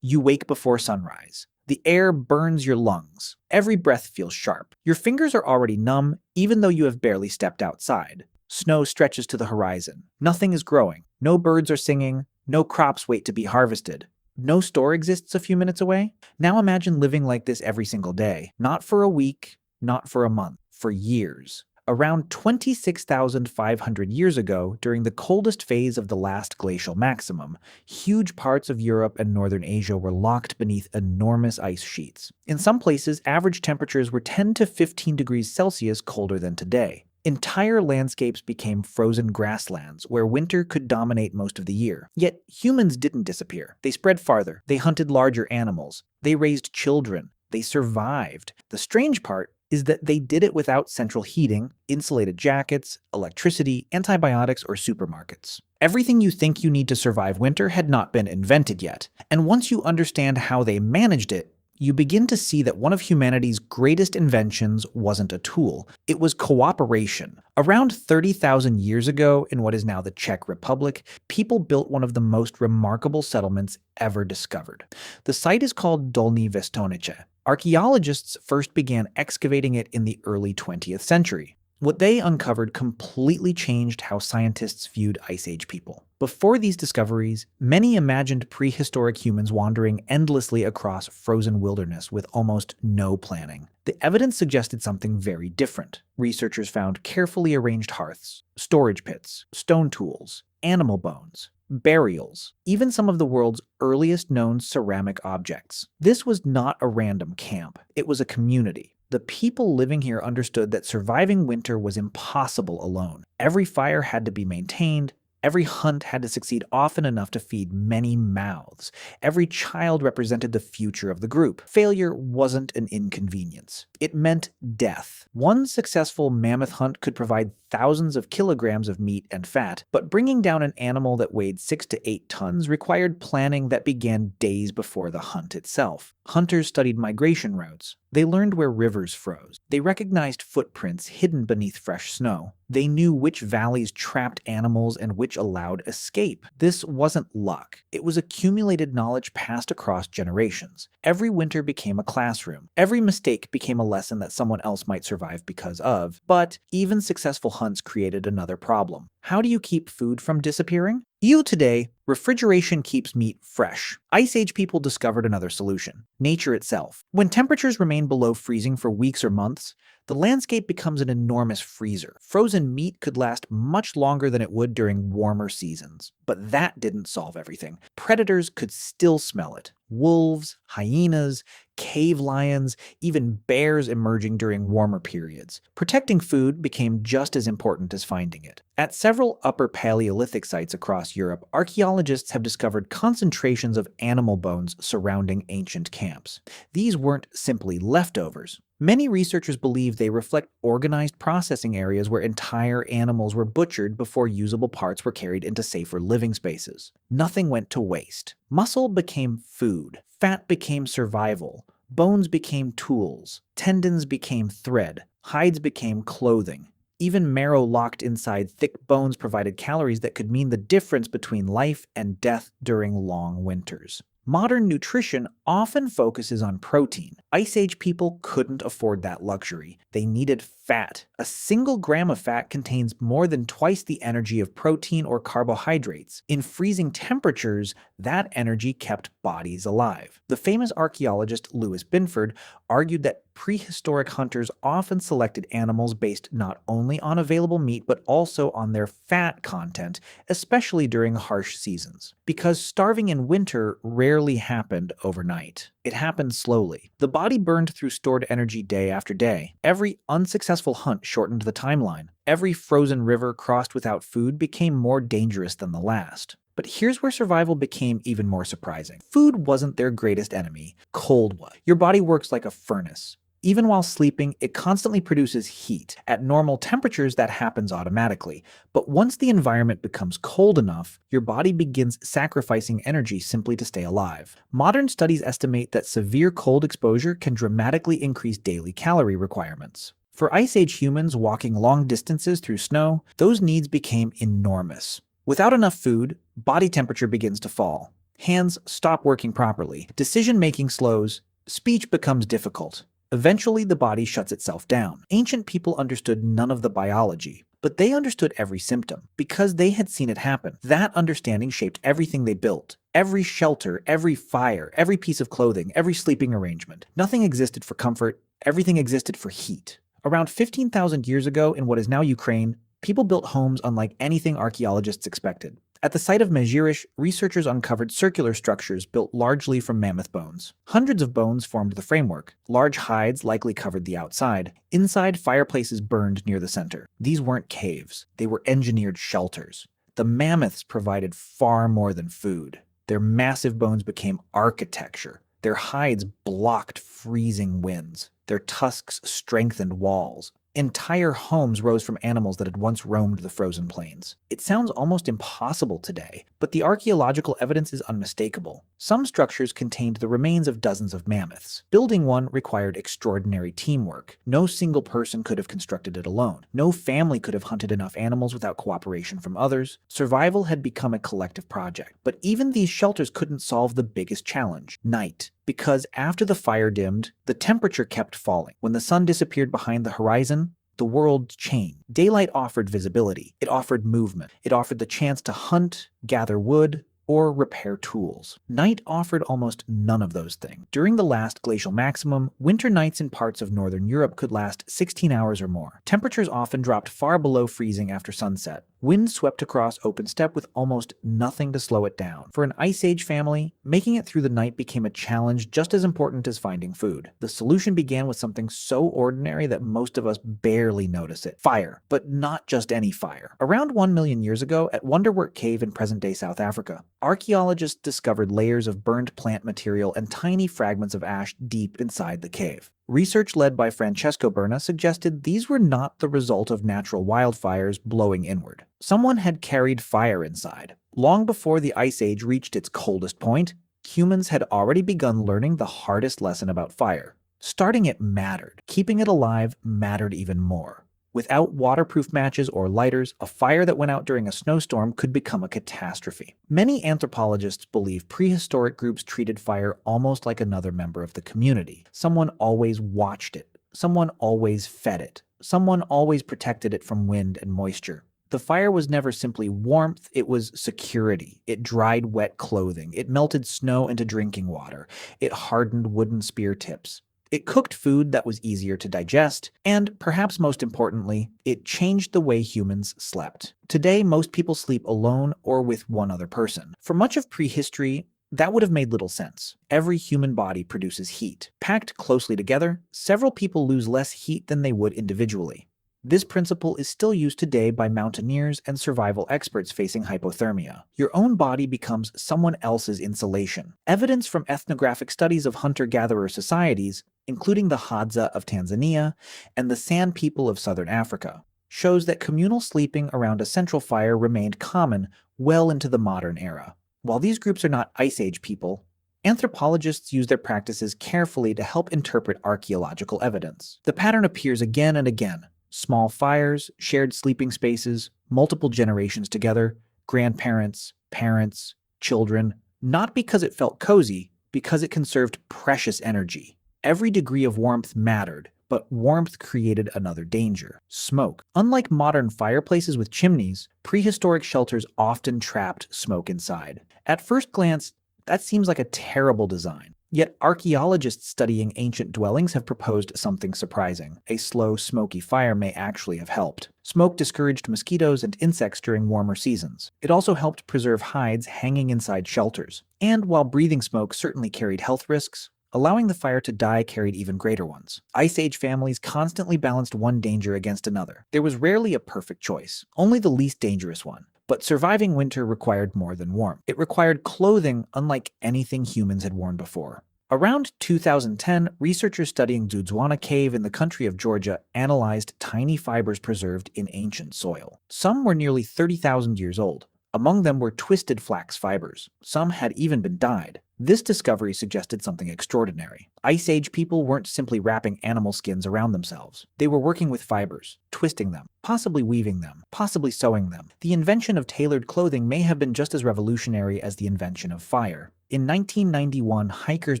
You wake before sunrise. The air burns your lungs. Every breath feels sharp. Your fingers are already numb, even though you have barely stepped outside. Snow stretches to the horizon. Nothing is growing. No birds are singing. No crops wait to be harvested. No store exists a few minutes away. Now imagine living like this every single day. Not for a week, not for a month, for years. Around 26,500 years ago, during the coldest phase of the Last Glacial Maximum, huge parts of Europe and northern Asia were locked beneath enormous ice sheets. In some places, average temperatures were 10 to 15 degrees Celsius colder than today. Entire landscapes became frozen grasslands where winter could dominate most of the year. Yet humans didn't disappear. They spread farther. They hunted larger animals. They raised children. They survived. The strange part is that they did it without central heating, insulated jackets, electricity, antibiotics, or supermarkets. Everything you think you need to survive winter had not been invented yet. And once you understand how they managed it, you begin to see that one of humanity's greatest inventions wasn't a tool. It was cooperation. Around 30,000 years ago, in what is now the Czech Republic, people built one of the most remarkable settlements ever discovered. The site is called Dolní Věstonice. Archaeologists first began excavating it in the early 20th century. What they uncovered completely changed how scientists viewed Ice Age people. Before these discoveries, many imagined prehistoric humans wandering endlessly across frozen wilderness with almost no planning. The evidence suggested something very different. Researchers found carefully arranged hearths, storage pits, stone tools, animal bones, burials, even some of the world's earliest known ceramic objects. This was not a random camp. It was a community. The people living here understood that surviving winter was impossible alone. Every fire had to be maintained. Every hunt had to succeed often enough to feed many mouths. Every child represented the future of the group. Failure wasn't an inconvenience. It meant death. One successful mammoth hunt could provide thousands of kilograms of meat and fat, but bringing down an animal that weighed 6 to 8 tons required planning that began days before the hunt itself. Hunters studied migration routes. They learned where rivers froze. They recognized footprints hidden beneath fresh snow. They knew which valleys trapped animals and which allowed escape. This wasn't luck. It was accumulated knowledge passed across generations. Every winter became a classroom. Every mistake became a lesson that someone else might survive because of. But even successful hunts created another problem. How do you keep food from disappearing? Today, refrigeration keeps meat fresh. Ice Age people discovered another solution: nature itself. When temperatures remain below freezing for weeks or months, the landscape becomes an enormous freezer. Frozen meat could last much longer than it would during warmer seasons. But that didn't solve everything. Predators could still smell it. Wolves, hyenas, cave lions, even bears emerging during warmer periods. Protecting food became just as important as finding it. At several Upper Paleolithic sites across Europe, archaeologists have discovered concentrations of animal bones surrounding ancient camps. These weren't simply leftovers. Many researchers believe they reflect organized processing areas where entire animals were butchered before usable parts were carried into safer living spaces. Nothing went to waste. Muscle became food. Fat became survival. Bones became tools. Tendons became thread. Hides became clothing. Even marrow locked inside thick bones provided calories that could mean the difference between life and death during long winters. Modern nutrition often focuses on protein. Ice Age people couldn't afford that luxury. They needed fat. A single gram of fat contains more than twice the energy of protein or carbohydrates. In freezing temperatures, that energy kept bodies alive. The famous archaeologist Louis Binford argued that prehistoric hunters often selected animals based not only on available meat but also on their fat content, especially during harsh seasons. Because starving in winter rarely happened overnight. It happened slowly. The body burned through stored energy day after day. Every unsuccessful hunt shortened the timeline. Every frozen river crossed without food became more dangerous than the last. But here's where survival became even more surprising. Food wasn't their greatest enemy. Cold was. Your body works like a furnace. Even while sleeping, it constantly produces heat. At normal temperatures, that happens automatically. But once the environment becomes cold enough, your body begins sacrificing energy simply to stay alive. Modern studies estimate that severe cold exposure can dramatically increase daily calorie requirements. For Ice Age humans walking long distances through snow, those needs became enormous. Without enough food, body temperature begins to fall. Hands stop working properly, decision-making slows, speech becomes difficult. Eventually, the body shuts itself down. Ancient people understood none of the biology, but they understood every symptom because they had seen it happen. That understanding shaped everything they built. Every shelter, every fire, every piece of clothing, every sleeping arrangement. Nothing existed for comfort, everything existed for heat. Around 15,000 years ago in what is now Ukraine, people built homes unlike anything archaeologists expected. At the site of Mezhyrich, researchers uncovered circular structures built largely from mammoth bones. Hundreds of bones formed the framework. Large hides likely covered the outside. Inside, fireplaces burned near the center. These weren't caves. They were engineered shelters. The mammoths provided far more than food. Their massive bones became architecture. Their hides blocked freezing winds. Their tusks strengthened walls. Entire homes rose from animals that had once roamed the frozen plains. It sounds almost impossible today, but the archaeological evidence is unmistakable. Some structures contained the remains of dozens of mammoths. Building one required extraordinary teamwork. No single person could have constructed it alone. No family could have hunted enough animals without cooperation from others. Survival had become a collective project. But even these shelters couldn't solve the biggest challenge: night. Because after the fire dimmed, the temperature kept falling. When the sun disappeared behind the horizon, the world changed. Daylight offered visibility. It offered movement. It offered the chance to hunt, gather wood, or repair tools. Night offered almost none of those things. During the last glacial maximum, winter nights in parts of northern Europe could last 16 hours or more. Temperatures often dropped far below freezing after sunset. Wind swept across open steppe with almost nothing to slow it down. For an Ice Age family, making it through the night became a challenge just as important as finding food. The solution began with something so ordinary that most of us barely notice it: fire. But not just any fire. Around 1 million years ago, at Wonderwerk Cave in present-day South Africa, archaeologists discovered layers of burned plant material and tiny fragments of ash deep inside the cave. Research led by Francesco Berna suggested these were not the result of natural wildfires blowing inward. Someone had carried fire inside. Long before the Ice Age reached its coldest point, humans had already begun learning the hardest lesson about fire. Starting it mattered. Keeping it alive mattered even more. Without waterproof matches or lighters, a fire that went out during a snowstorm could become a catastrophe. Many anthropologists believe prehistoric groups treated fire almost like another member of the community. Someone always watched it. Someone always fed it. Someone always protected it from wind and moisture. The fire was never simply warmth, it was security. It dried wet clothing. It melted snow into drinking water. It hardened wooden spear tips. It cooked food that was easier to digest, and perhaps most importantly, it changed the way humans slept. Today, most people sleep alone or with one other person. For much of prehistory, that would have made little sense. Every human body produces heat. Packed closely together, several people lose less heat than they would individually. This principle is still used today by mountaineers and survival experts facing hypothermia. Your own body becomes someone else's insulation. Evidence from ethnographic studies of hunter-gatherer societies, including the Hadza of Tanzania and the San people of southern Africa, shows that communal sleeping around a central fire remained common well into the modern era. While these groups are not Ice Age people, anthropologists use their practices carefully to help interpret archaeological evidence. The pattern appears again and again. Small fires, shared sleeping spaces, multiple generations together, grandparents, parents, children, not because it felt cozy, because it conserved precious energy. Every degree of warmth mattered, but warmth created another danger: smoke. Unlike modern fireplaces with chimneys, prehistoric shelters often trapped smoke inside. At first glance, that seems like a terrible design. Yet archaeologists studying ancient dwellings have proposed something surprising. A slow, smoky fire may actually have helped. Smoke discouraged mosquitoes and insects during warmer seasons. It also helped preserve hides hanging inside shelters. And while breathing smoke certainly carried health risks, allowing the fire to die carried even greater ones. Ice Age families constantly balanced one danger against another. There was rarely a perfect choice, only the least dangerous one. But surviving winter required more than warmth. It required clothing unlike anything humans had worn before. Around 2010, researchers studying Dzudzuana Cave in the country of Georgia analyzed tiny fibers preserved in ancient soil. Some were nearly 30,000 years old. Among them were twisted flax fibers. Some had even been dyed. This discovery suggested something extraordinary. Ice Age people weren't simply wrapping animal skins around themselves. They were working with fibers, twisting them, possibly weaving them, possibly sewing them. The invention of tailored clothing may have been just as revolutionary as the invention of fire. In 1991, hikers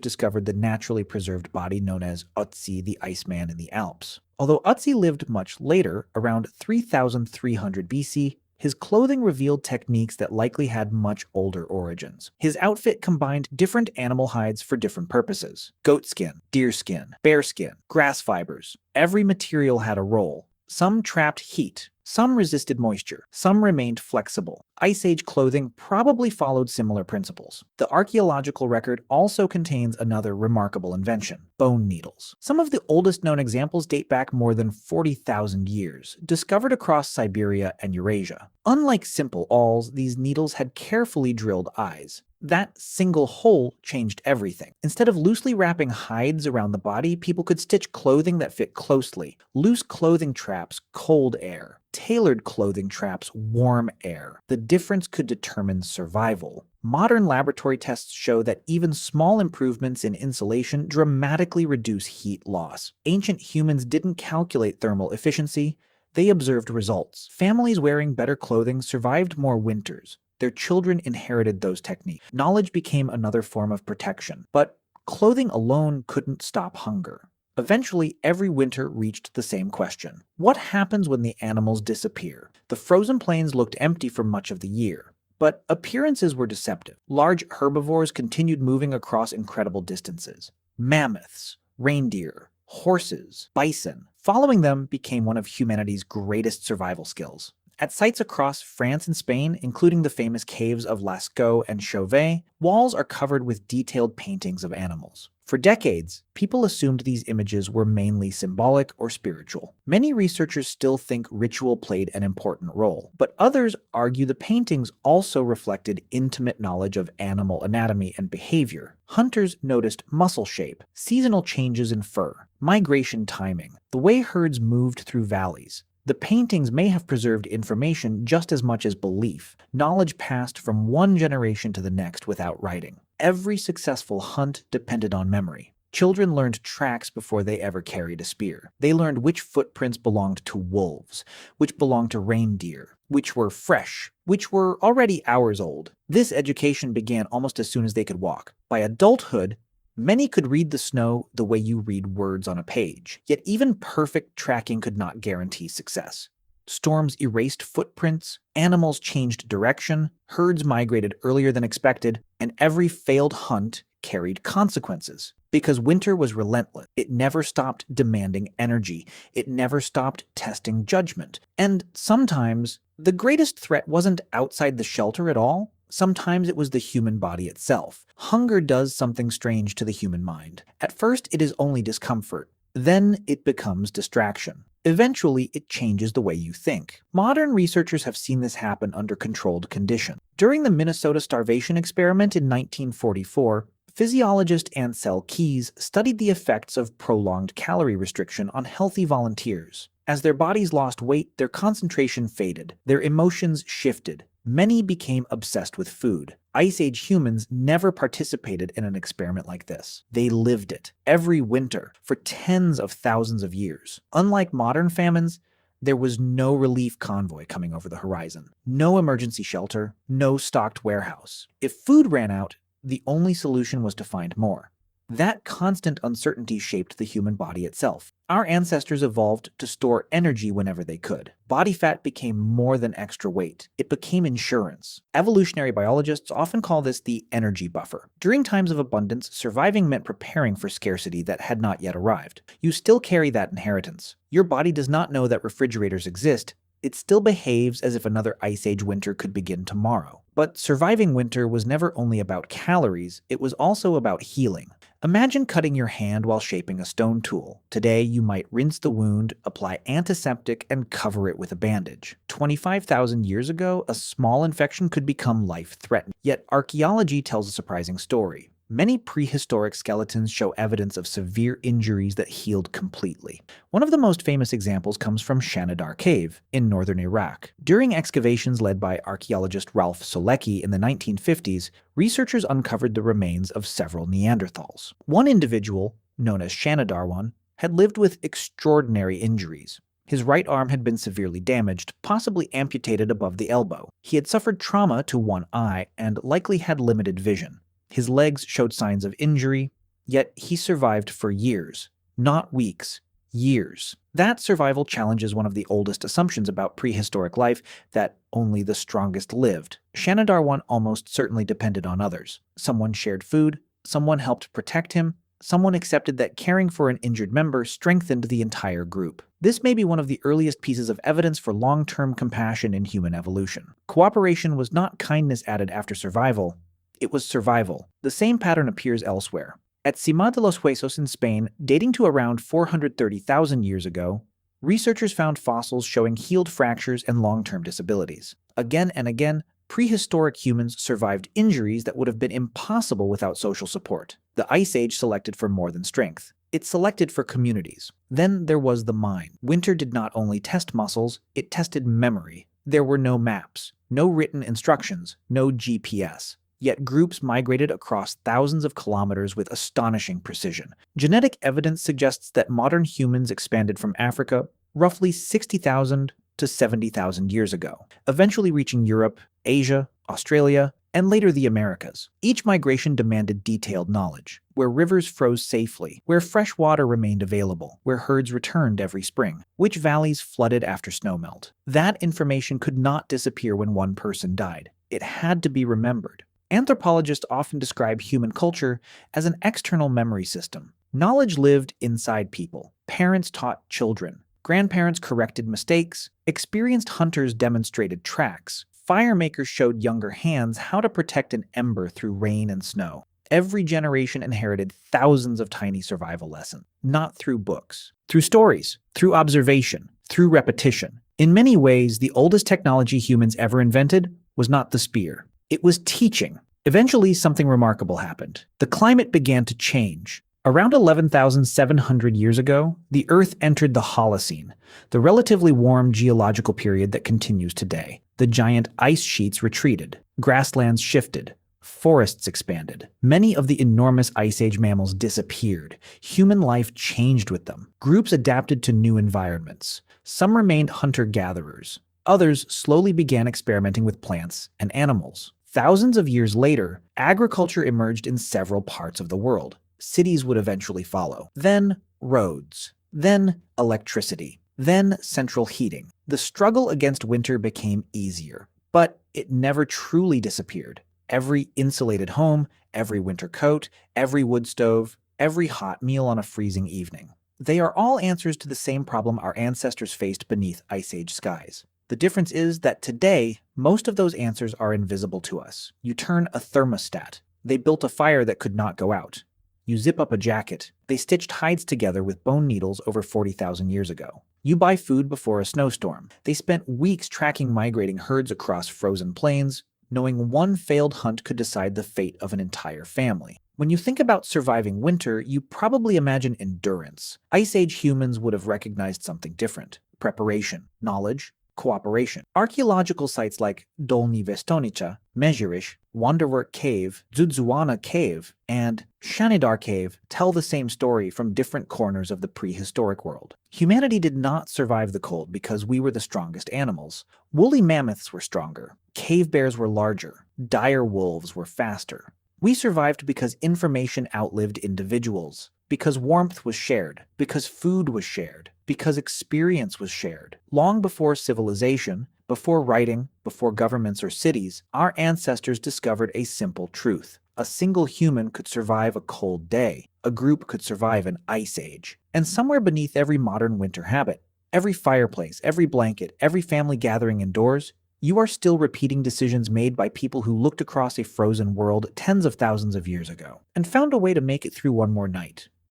discovered the naturally preserved body known as Ötzi the Iceman in the Alps. Although Ötzi lived much later, around 3300 BC, his clothing revealed techniques that likely had much older origins. His outfit combined different animal hides for different purposes: goat skin, deer skin, bear skin, grass fibers. Every material had a role. Some trapped heat, some resisted moisture, some remained flexible. Ice Age clothing probably followed similar principles. The archaeological record also contains another remarkable invention: bone needles. Some of the oldest known examples date back more than 40,000 years, discovered across Siberia and Eurasia. Unlike simple awls, these needles had carefully drilled eyes. That single hole changed everything. Instead of loosely wrapping hides around the body, people could stitch clothing that fit closely. Loose clothing traps cold air. Tailored clothing traps warm air. The difference could determine survival. Modern laboratory tests show that even small improvements in insulation dramatically reduce heat loss. Ancient humans didn't calculate thermal efficiency. They observed results. Families wearing better clothing survived more winters. Their children inherited those techniques. Knowledge became another form of protection, but clothing alone couldn't stop hunger. Eventually, every winter reached the same question: what happens when the animals disappear? The frozen plains looked empty for much of the year, but appearances were deceptive. Large herbivores continued moving across incredible distances. Mammoths, reindeer, horses, bison. Following them became one of humanity's greatest survival skills. At sites across France and Spain, including the famous caves of Lascaux and Chauvet, walls are covered with detailed paintings of animals. For decades, people assumed these images were mainly symbolic or spiritual. Many researchers still think ritual played an important role, but others argue the paintings also reflected intimate knowledge of animal anatomy and behavior. Hunters noticed muscle shape, seasonal changes in fur, migration timing, the way herds moved through valleys. The paintings may have preserved information just as much as belief, knowledge passed from one generation to the next without writing. Every successful hunt depended on memory. Children learned tracks before they ever carried a spear. They learned which footprints belonged to wolves, which belonged to reindeer, which were fresh, which were already hours old. This education began almost as soon as they could walk. By adulthood, many could read the snow the way you read words on a page, yet even perfect tracking could not guarantee success. Storms erased footprints, animals changed direction, herds migrated earlier than expected, and every failed hunt carried consequences. Because winter was relentless, it never stopped demanding energy, it never stopped testing judgment. And sometimes, the greatest threat wasn't outside the shelter at all. Sometimes it was the human body itself. Hunger does something strange to the human mind. At first, it is only discomfort. Then it becomes distraction. Eventually, it changes the way you think. Modern researchers have seen this happen under controlled conditions. During the Minnesota starvation experiment in 1944, physiologist Ansel Keys studied the effects of prolonged calorie restriction on healthy volunteers. As their bodies lost weight, their concentration faded, their emotions shifted. Many became obsessed with food. Ice Age humans never participated in an experiment like this. They lived it, every winter, for tens of thousands of years. Unlike modern famines, there was no relief convoy coming over the horizon, no emergency shelter, no stocked warehouse. If food ran out, the only solution was to find more. That constant uncertainty shaped the human body itself. Our ancestors evolved to store energy whenever they could. Body fat became more than extra weight. It became insurance. Evolutionary biologists often call this the energy buffer. During times of abundance, surviving meant preparing for scarcity that had not yet arrived. You still carry that inheritance. Your body does not know that refrigerators exist. It still behaves as if another Ice Age winter could begin tomorrow. But surviving winter was never only about calories, it was also about healing. Imagine cutting your hand while shaping a stone tool. Today, you might rinse the wound, apply antiseptic, and cover it with a bandage. 25,000 years ago, a small infection could become life-threatening. Yet archaeology tells a surprising story. Many prehistoric skeletons show evidence of severe injuries that healed completely. One of the most famous examples comes from Shanidar Cave in northern Iraq. During excavations led by archaeologist Ralph Solecki in the 1950s, researchers uncovered the remains of several Neanderthals. One individual, known as Shanidar I, had lived with extraordinary injuries. His right arm had been severely damaged, possibly amputated above the elbow. He had suffered trauma to one eye and likely had limited vision. His legs showed signs of injury, yet he survived for years, not weeks, years. That survival challenges one of the oldest assumptions about prehistoric life, that only the strongest lived. Shanidar I almost certainly depended on others. Someone shared food, someone helped protect him, someone accepted that caring for an injured member strengthened the entire group. This may be one of the earliest pieces of evidence for long-term compassion in human evolution. Cooperation was not kindness added after survival, it was survival. The same pattern appears elsewhere. At Cima de los Huesos in Spain, dating to around 430,000 years ago, researchers found fossils showing healed fractures and long-term disabilities. Again and again, prehistoric humans survived injuries that would have been impossible without social support. The Ice Age selected for more than strength. It selected for communities. Then there was the mind. Winter did not only test muscles, it tested memory. There were no maps, no written instructions, no GPS. Yet groups migrated across thousands of kilometers with astonishing precision. Genetic evidence suggests that modern humans expanded from Africa roughly 60,000 to 70,000 years ago, eventually reaching Europe, Asia, Australia, and later the Americas. Each migration demanded detailed knowledge, where rivers froze safely, where fresh water remained available, where herds returned every spring, which valleys flooded after snowmelt. That information could not disappear when one person died. It had to be remembered. Anthropologists often describe human culture as an external memory system. Knowledge lived inside people. Parents taught children. Grandparents corrected mistakes. Experienced hunters demonstrated tracks. Firemakers showed younger hands how to protect an ember through rain and snow. Every generation inherited thousands of tiny survival lessons, not through books, through stories, through observation, through repetition. In many ways, the oldest technology humans ever invented was not the spear. It was teaching. Eventually, something remarkable happened. The climate began to change. Around 11,700 years ago, the Earth entered the Holocene, the relatively warm geological period that continues today. The giant ice sheets retreated, grasslands shifted, forests expanded. Many of the enormous Ice Age mammals disappeared. Human life changed with them. Groups adapted to new environments. Some remained hunter-gatherers. Others slowly began experimenting with plants and animals. Thousands of years later, agriculture emerged in several parts of the world. Cities would eventually follow. Then roads. Then electricity. Then central heating. The struggle against winter became easier, but it never truly disappeared. Every insulated home, every winter coat, every wood stove, every hot meal on a freezing evening. They are all answers to the same problem our ancestors faced beneath Ice Age skies. The difference is that today, most of those answers are invisible to us. You turn a thermostat. They built a fire that could not go out. You zip up a jacket. They stitched hides together with bone needles over 40,000 years ago. You buy food before a snowstorm. They spent weeks tracking migrating herds across frozen plains, knowing one failed hunt could decide the fate of an entire family. When you think about surviving winter, you probably imagine endurance. Ice Age humans would have recognized something different. Preparation, knowledge, cooperation. Archaeological sites like Dolní Věstonice, Mezhyrich, Wonderwerk Cave, Dzudzuana Cave, and Shanidar Cave tell the same story from different corners of the prehistoric world. Humanity did not survive the cold because we were the strongest animals. Woolly mammoths were stronger. Cave bears were larger. Dire wolves were faster. We survived because information outlived individuals, because warmth was shared, because food was shared, because experience was shared. Long before civilization, before writing, before governments or cities, our ancestors discovered a simple truth. A single human could survive a cold day. A group could survive an ice age. And somewhere beneath every modern winter habit, every fireplace, every blanket, every family gathering indoors, you are still repeating decisions made by people who looked across a frozen world tens of thousands of years ago and found a way to make it through one more night.